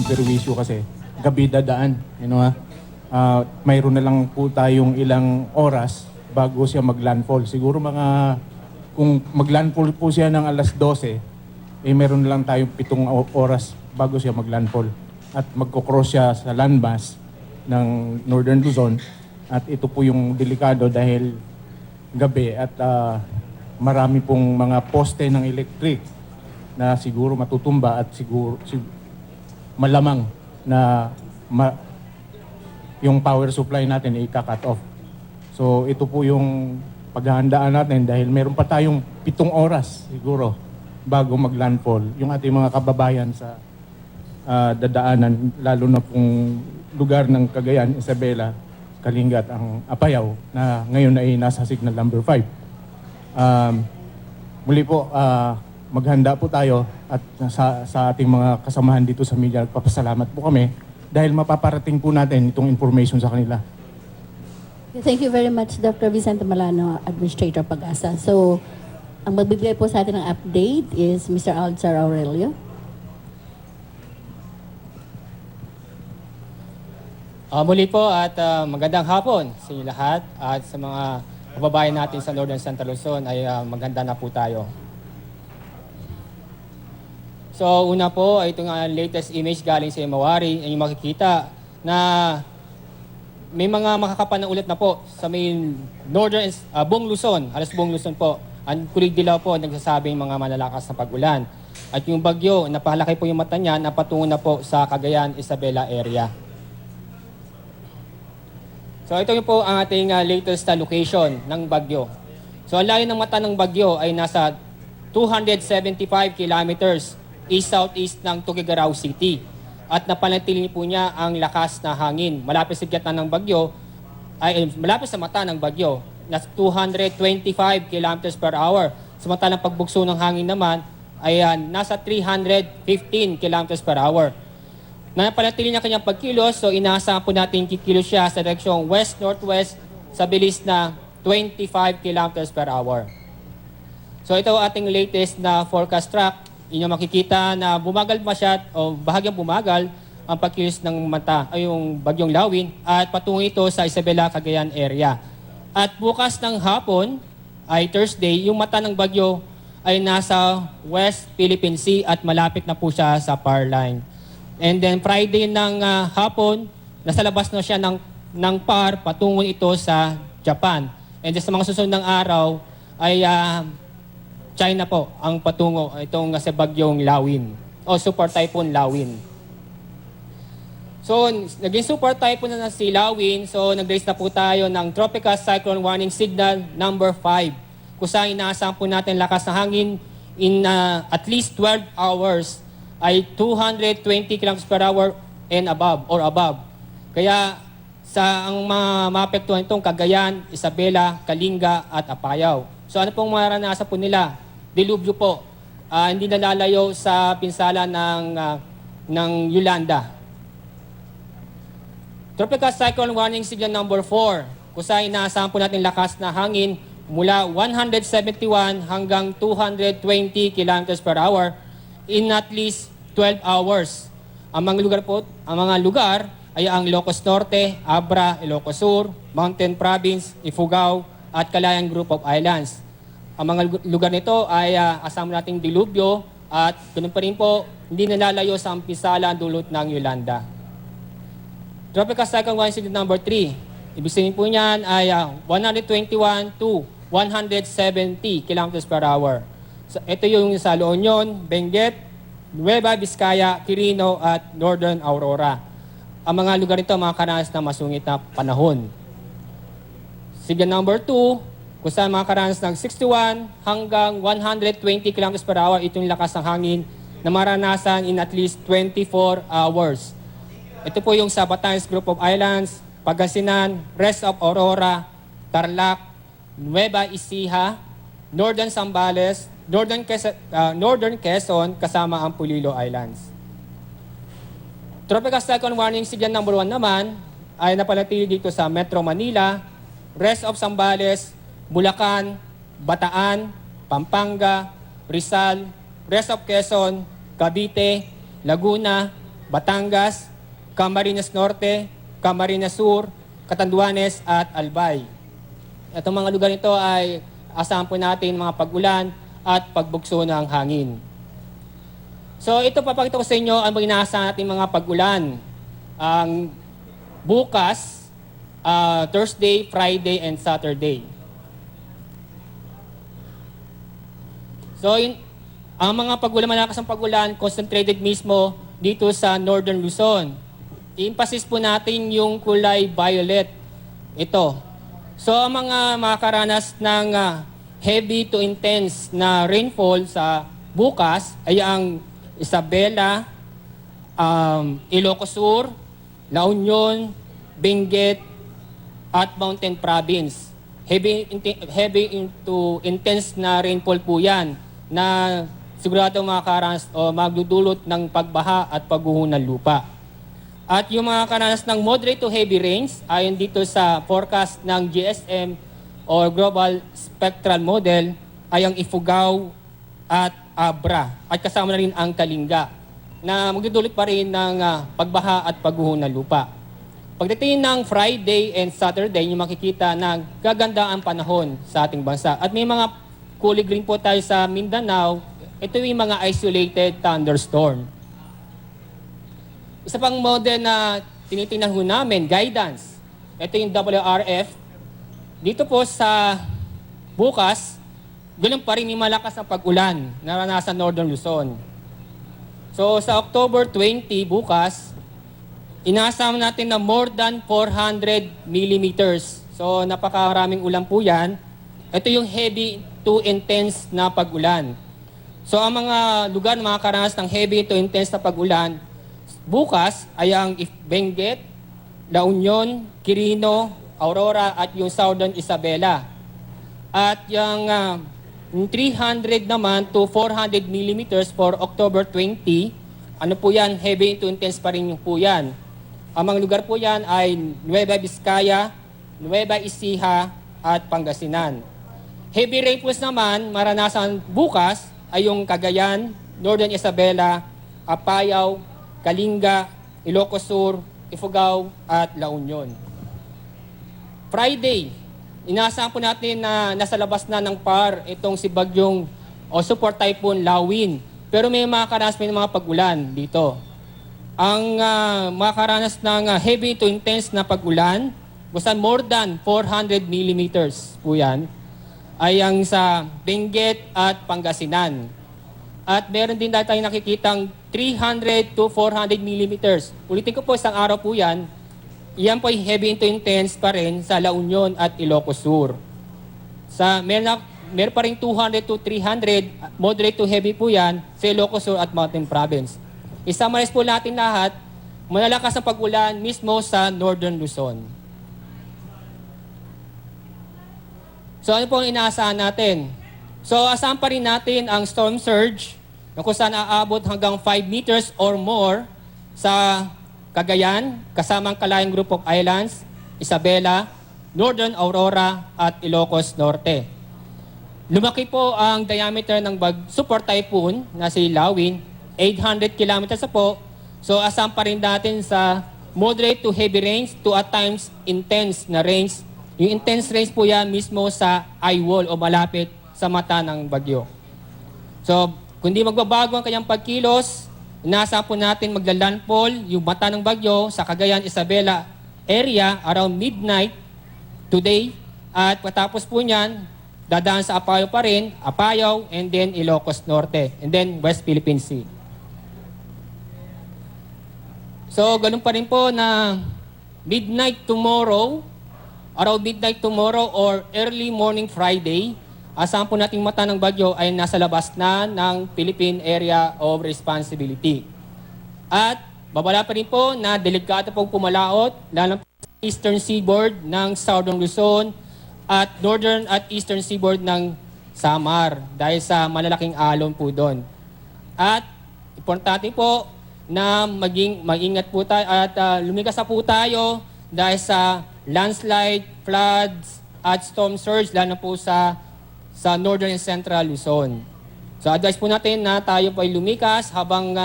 perwisyo kasi gabi dadaan. Mayroon na lang po tayong ilang oras bago siya maglandfall. Siguro kung maglandfall po siya ng alas 12, meron na lang tayong 7 oras bago siya maglandfall. At magkocross siya sa landmass ng Northern Luzon. At ito po yung delikado dahil gabi at marami pong mga poste ng electric na siguro matutumba at siguro malamang na yung power supply natin ay ika-cut off. So ito po yung paghahandaan natin dahil meron pa tayong 7 oras siguro bago maglandfall yung ating mga kababayan sa dadaanan, lalo na pong lugar ng Cagayan, Isabela, Kalingat, ang Apayao na ngayon ay nasa signal number 5. Muli po, maghanda po tayo at sa ating mga kasamahan dito sa media, nagpapasalamat po kami dahil mapaparating po natin itong information sa kanila. Thank you very much, Dr. Vicente Malano, Administrator Pag-asa. So, ang magbibigay po sa atin ng update is Mr. Alzar Aurelio. Muli po at magandang hapon sa inyo lahat at sa mga kababayan natin sa Northern Santa Luzon ay maganda na po tayo. So una po ay itong latest image galing sa Imawari. Yung makikita na may mga makakapan na ulit na po sa may Northern buong Luzon, halos buong Luzon po. Ang kulig dilaw po nagsasabing mga malalakas na pag-ulan. At yung bagyo, napahalaki po yung mata niya, napatungo na po sa Cagayan, Isabela area. So ito yung po ang ating latest location ng bagyo. So ang layo ng mata ng bagyo ay nasa 275 kilometers east-southeast ng Tuguegarao City. At napanatili po niya ang lakas na hangin. Malapit sa gitna ng bagyo, malapit sa mata ng bagyo, nasa 225 kilometers per hour. Samantalang pagbugso ng hangin naman ay nasa 315 kilometers per hour. Napanatili niya kanyang pagkilos, so inaasahan po natin kikilos siya sa direksyong west-northwest sa bilis na 25 kilometers per hour. So ito ating latest na forecast track. Inyo makikita na bumagal masyad o bahagyang bumagal ang pagkilos ng mata ay yung bagyong Lawin at patungo ito sa Isabela, Cagayan area. At bukas ng hapon ay Thursday, yung mata ng bagyo ay nasa West Philippine Sea at malapit na po siya sa power line. And then Friday ng hapon, nasa labas na siya ng PAR, patungo ito sa Japan. And then sa mga susunod ng araw ay China po ang patungo itong sa bagyong Lawin o Super Typhoon Lawin. So naging Super Typhoon na si Lawin, so nag-raise na po tayo ng Tropical Cyclone Warning Signal number 5. Kung saan inaasahan po natin lakas ng hangin in at least 12 hours ay 220 km per hour and above or above. Kaya sa ang mga maapektuhan itong Cagayan, Isabela, Kalinga at Apayao. So ano pong maranasan po nila? Dilubyo po. Hindi nalalayo sa pinsala ng Yolanda. Tropical Cyclone Warning Signal number 4. Kung saan inaasahan po natin lakas na hangin mula 171 hanggang 220 km per hour in at least 12 hours. Ang mga lugar ay ang Ilocos Norte, Abra, Ilocos Sur, Mountain Province, Ifugao, at Calayan Group of Islands. Ang mga lugar nito ay asama nating dilubyo at ganoon pa rin po, hindi nalalayo sa pisala ang dulot ng Yolanda. Tropical Cyclone Warning Signal number 3. Ibig sabihin po niyan ay 121 to 170 km per hour. So, ito yung sa La Union, Benguet, Nueva Vizcaya, Quirino at Northern Aurora. Ang mga lugar nito makakaranas ng masungit na panahon. Signal number 2, kung saan makakaranas ng 61 hanggang 120 km per hour, itong lakas ng hangin na maranasan in at least 24 hours. Ito po yung sa Batanes Group of Islands, Pangasinan, Rest of Aurora, Tarlac, Nueva Ecija, Northern Zambales, Northern Quezon kasama ang Pulilo Islands. Tropical Cyclone Warning Signal number 1 naman ay napanatili dito sa Metro Manila, Rest of Zambales, Bulacan, Bataan, Pampanga, Rizal, Rest of Quezon, Cavite, Laguna, Batangas, Camarines Norte, Camarines Sur, Catanduanes at Albay. Itong mga lugar nito ay asahan po natin mga pag-ulan at pagbugso ng hangin. So ito papakita ko sa inyo ang mga inaasahan natin mga pag-ulan. Ang bukas, Thursday, Friday, and Saturday. So ang mga pag-ulan, malakas ang pag-ulan, concentrated mismo dito sa Northern Luzon. I-emphasis po natin yung kulay violet. Ito. So ang mga makakaranas ng heavy to intense na rainfall sa bukas ay ang Isabela, Ilocos Sur, La Union, Benguet, at Mountain Province. Heavy into intense na rainfall po yan na sigurado makakaranas o magdudulot ng pagbaha at pagguho ng lupa. At yung mga karanas ng moderate to heavy rains ayon dito sa forecast ng GSM o Global Spectral Model ay ang Ifugao at Abra at kasama na rin ang Kalinga na magdudulot pa rin ng pagbaha at pagguho ng lupa. Pagdating ng Friday and Saturday, yung makikita na gaganda ang panahon sa ating bansa. At may mga kulay green po tayo sa Mindanao. Ito yung mga isolated thunderstorm. Isa pang model na tinitingnan ho namin, guidance. Ito yung WRF. Dito po sa bukas, ganun pa rin may malakas na pag-ulan na nasa Northern Luzon. So sa October 20 bukas, inaasahan natin na more than 400 millimeters. So napakaraming ulan po yan. Ito yung heavy to intense na pag-ulan. So ang mga lugar na makakaranas ng heavy to intense na pag-ulan, bukas ay ang Benguet, La Union, Quirino, Aurora at yung Southern Isabela. At yung 300 naman to 400 millimeters for October 20, ano po yan, heavy to intense pa rin po yan. Ang mga lugar po yan ay Nueva Vizcaya, Nueva Ecija at Pangasinan. Heavy rainfalls naman, maranasan bukas ay yung Cagayan, Northern Isabela, Apayao, Kalinga, Ilocos Sur, Ifugao at La Union. Friday, inaasahan po natin na nasa labas na ng PAR itong si Bagyong o Super Typhoon Lawin. Pero may makakaranas may mga pag-ulan dito. Ang makakaranas ng heavy to intense na pag-ulan, basta more than 400 millimeters po yan, ay ang sa Benguet at Pangasinan. At meron din tayong nakikitang 300 to 400 millimeters. Ulitin ko po, isang araw po yan. Iyan po ay heavy to intense pa rin sa La Union at Ilocos Sur. Meron pa rin 200 to 300, moderate to heavy po yan sa Ilocos Sur at Mountain Province. I-summarize po natin lahat, malalakas ang pag-ulan mismo sa Northern Luzon. So ano po ang inaasahan natin? So asahan pa rin natin ang storm surge na kung saan aabot hanggang 5 meters or more sa Cagayan, kasamang Kalayang Group of Islands, Isabela, Northern Aurora at Ilocos Norte. Lumaki po ang diameter ng super typhoon na si Lawin, 800 kilometers po. So asahan pa rin natin sa moderate to heavy rains to at times intense na rains. Yung intense rains po yan mismo sa eye wall o malapit sa mata ng bagyo. So, kung di magbabago ang kanyang pagkilos, inaasahan po natin maglalandfall yung mata ng bagyo sa Cagayan, Isabela area around midnight today. At patapos po niyan, dadaan sa Apayao pa rin, Apayao, and then Ilocos Norte, and then West Philippine Sea. So, ganun pa rin po na midnight tomorrow, around midnight tomorrow or early morning Friday, asahan po nating mata ng bagyo ay nasa labas na ng Philippine Area of Responsibility. At babala pa rin po na delikado pong pumalaot, lalo po sa eastern seaboard ng Southern Luzon at northern at eastern seaboard ng Samar dahil sa malalaking alon po doon. At importante po na mag-ingat po tayo at lumikas na po tayo dahil sa landslide, floods, at storm surge, lalo po sa northern and central Luzon. So advice po natin na tayo po ay lumikas habang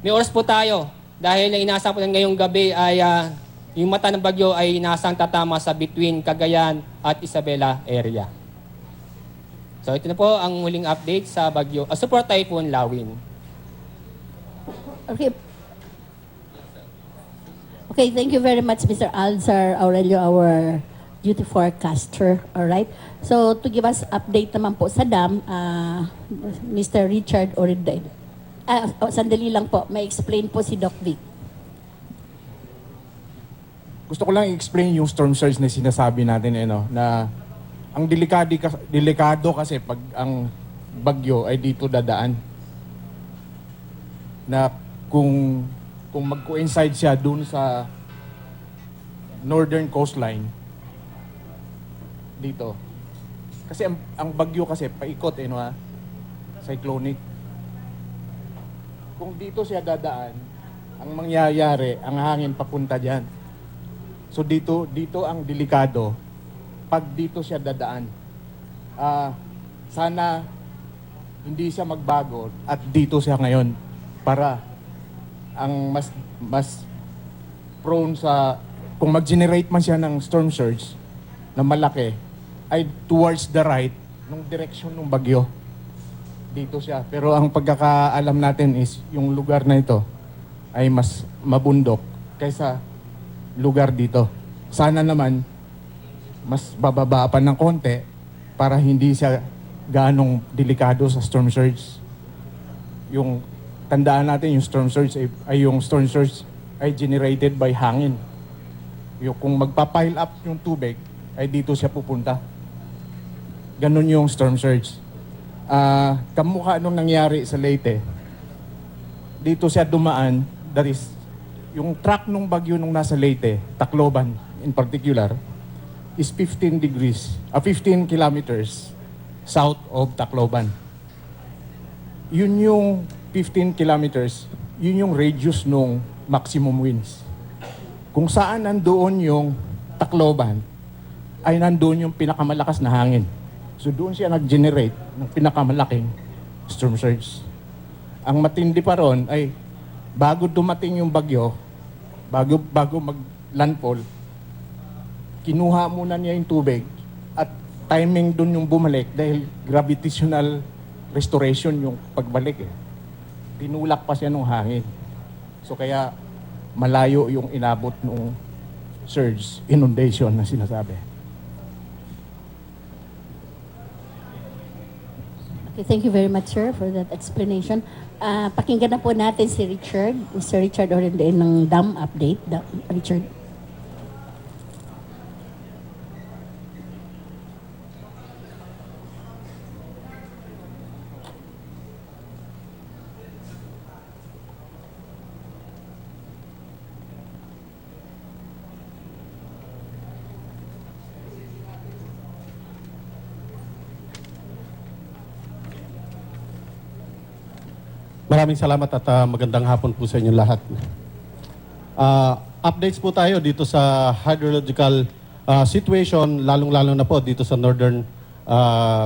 may oras po tayo dahil ang inaasahan po natin ngayong gabi ay yung mata ng bagyo ay inasang tatama sa between Cagayan at Isabela area. So ito na po ang huling update sa bagyo, Super Typhoon Lawin. Okay. Okay, thank you very much, Mr. Alzar Aurelio, our duty forecaster. All right. So, to give us update naman po sa dam, Mr. Richard Oridel. Sandali lang po. May explain po si Doc Vic. Gusto ko lang i-explain yung storm surge na sinasabi natin na ang delikado kasi pag ang bagyo ay dito dadaan. Na kung mag-coincide siya dun sa northern coastline dito. Kasi ang bagyo kasi paikot cyclonic. Kung dito siya dadaan, ang mangyayari, ang hangin papunta diyan. So dito ang delikado pag dito siya dadaan. Sana hindi siya magbago at dito siya ngayon para ang mas prone sa kung mag-generate man siya ng storm surge na malaki ay towards the right nung direction ng bagyo. Dito siya. Pero ang pagkakaalam natin is yung lugar na ito ay mas mabundok kaysa lugar dito. Sana naman mas bababa pa ng konti para hindi siya ganong delikado sa storm surge. Yung tandaan natin yung storm surge ay generated by hangin. Yung kung magpa-pile up yung tubig ay dito siya pupunta. Ganon yung storm surge. Kamukha nung nangyari sa Leyte. Dito siya dumaan, that is yung track nung bagyo nung nasa Leyte, Tacloban in particular, is 15 kilometers south of Tacloban. Yun yung 15 kilometers, yun yung radius nung maximum winds. Kung saan nandoon yung Tacloban, ay nandoon yung pinakamalakas na hangin. So doon siya nag-generate ng pinakamalaking storm surge. Ang matindi pa ron ay bago dumating yung bagyo, bago mag-landfall, kinuha muna niya yung tubig at timing doon yung bumalik dahil gravitational restoration yung pagbalik Tinulak pa siya ng hangin. So kaya malayo yung inabot ng surge, inundation na sinasabi. Okay, thank you very much, sir, for that explanation. Pakinggan na po natin si Richard, Mr. Richard Oridel ng dam update. Richard. Maraming salamat at magandang hapon po sa inyo lahat. Updates po tayo dito sa hydrological situation, lalong-lalo na po dito sa northern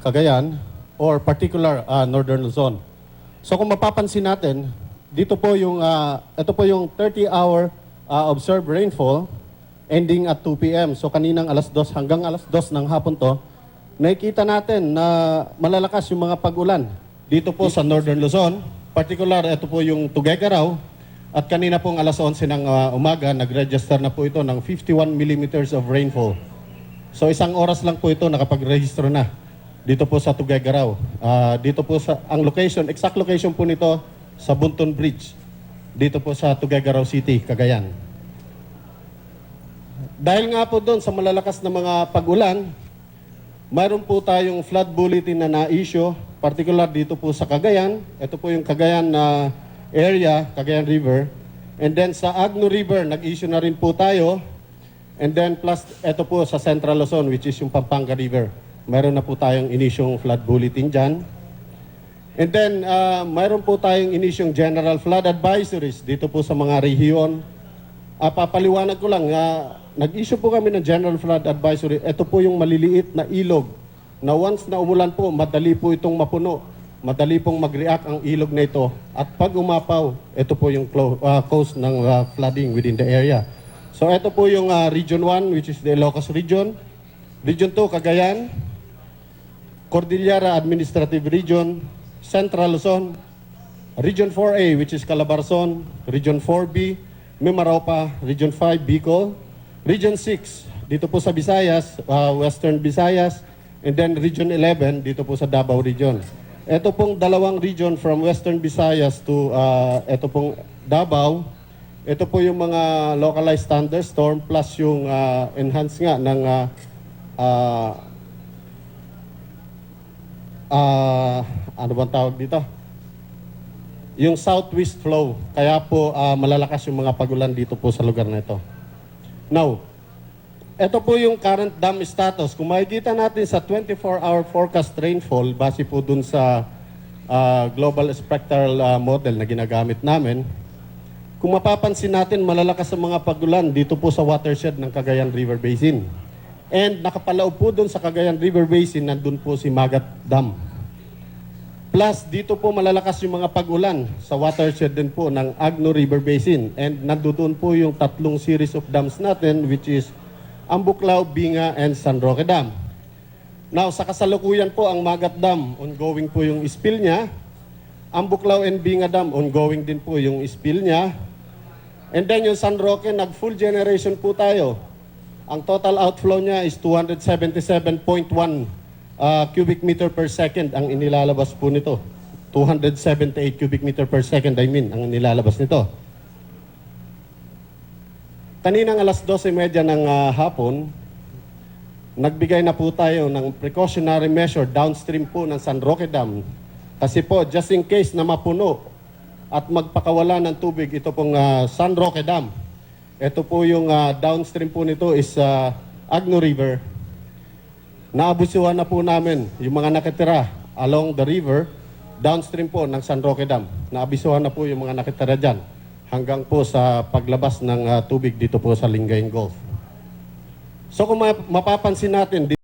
Cagayan or particular northern Luzon. So kung mapapansin natin, dito po yung ito po yung 30-hour observed rainfall ending at 2 p.m. So kaninang alas 2 hanggang alas 2 ng hapon to, nakikita natin na malalakas yung mga pag-ulan dito po sa northern Luzon. Particular, ito po yung Tuguegarao at kanina pong alas 11 ng umaga, nag-register na po ito ng 51 millimeters of rainfall. So isang oras lang po ito nakapag-register na dito po sa Tuguegarao. Dito po sa, ang location, exact location po nito sa Bunton Bridge, dito po sa Tuguegarao City, Cagayan. Dahil nga po doon sa malalakas na mga pag-ulan, mayroon po tayong flood bulletin na na-issue, particular dito po sa Cagayan. Ito po yung Cagayan area, Cagayan River. And then sa Agno River, nag-issue na rin po tayo. And then plus, ito po sa Central Luzon, which is yung Pampanga River. Mayroon na po tayong inisyong flood bulletin dyan. And then, mayroon po tayong inisyong general flood advisories dito po sa mga rehiyon. Papaliwanag ko lang, nag-issue po kami ng general flood advisory. Ito po yung maliliit na ilog na once na umulan po, madali po itong mapuno madali pong mag-react ang ilog na ito. At pag umapaw, ito po yung cause ng flooding within the area. So ito po yung Region 1, which is the Ilocos Region. Region 2, Cagayan. Cordillera Administrative Region. Central Luzon. Region 4A, which is Calabarzon. Region 4B, Mimaropa. Region 5, Bicol. Region 6, dito po sa Visayas, Western Visayas. And then Region 11, dito po sa Davao Region. Ito pong dalawang region from Western Visayas to ito pong Davao. Ito po yung mga localized thunderstorm plus yung enhance nga ng ano bang tawag dito? Yung southwest flow. Kaya po malalakas yung mga pagulan dito po sa lugar na ito. Now, ito po yung current dam status. Kung makikita natin sa 24-hour forecast rainfall, base po dun sa global spectral model na ginagamit namin, kung mapapansin natin, malalakas ang mga pagulan dito po sa watershed ng Cagayan River Basin. And nakapalaob po dun sa Cagayan River Basin, nandun po si Magat Dam. Plus, dito po malalakas yung mga pag-ulan sa watershed din po ng Agno River Basin. And nandoon po yung tatlong series of dams natin, which is Ambuklao, Binga, and San Roque Dam. Now, sa kasalukuyan po ang Magat Dam, ongoing po yung spill niya. Ambuklao and Binga Dam, ongoing din po yung spill niya. And then yung San Roque, nag-full generation po tayo. Ang total outflow niya is 277.1 cubic meter per second ang inilalabas po nito. 278 cubic meter per second, ang inilalabas nito. Kaninang alas 12:30 ng hapon, nagbigay na po tayo ng precautionary measure downstream po ng San Roque Dam. Kasi po, just in case na mapuno at magpakawala ng tubig, ito pong San Roque Dam. Ito po yung downstream po nito is Agno River. Naabusuhan na po namin yung mga nakitira along the river, downstream po ng San Roque Dam. Naabisuhan na po yung mga nakitira dyan hanggang po sa paglabas ng tubig dito po sa Lingayen Gulf. So kung mapapansin natin,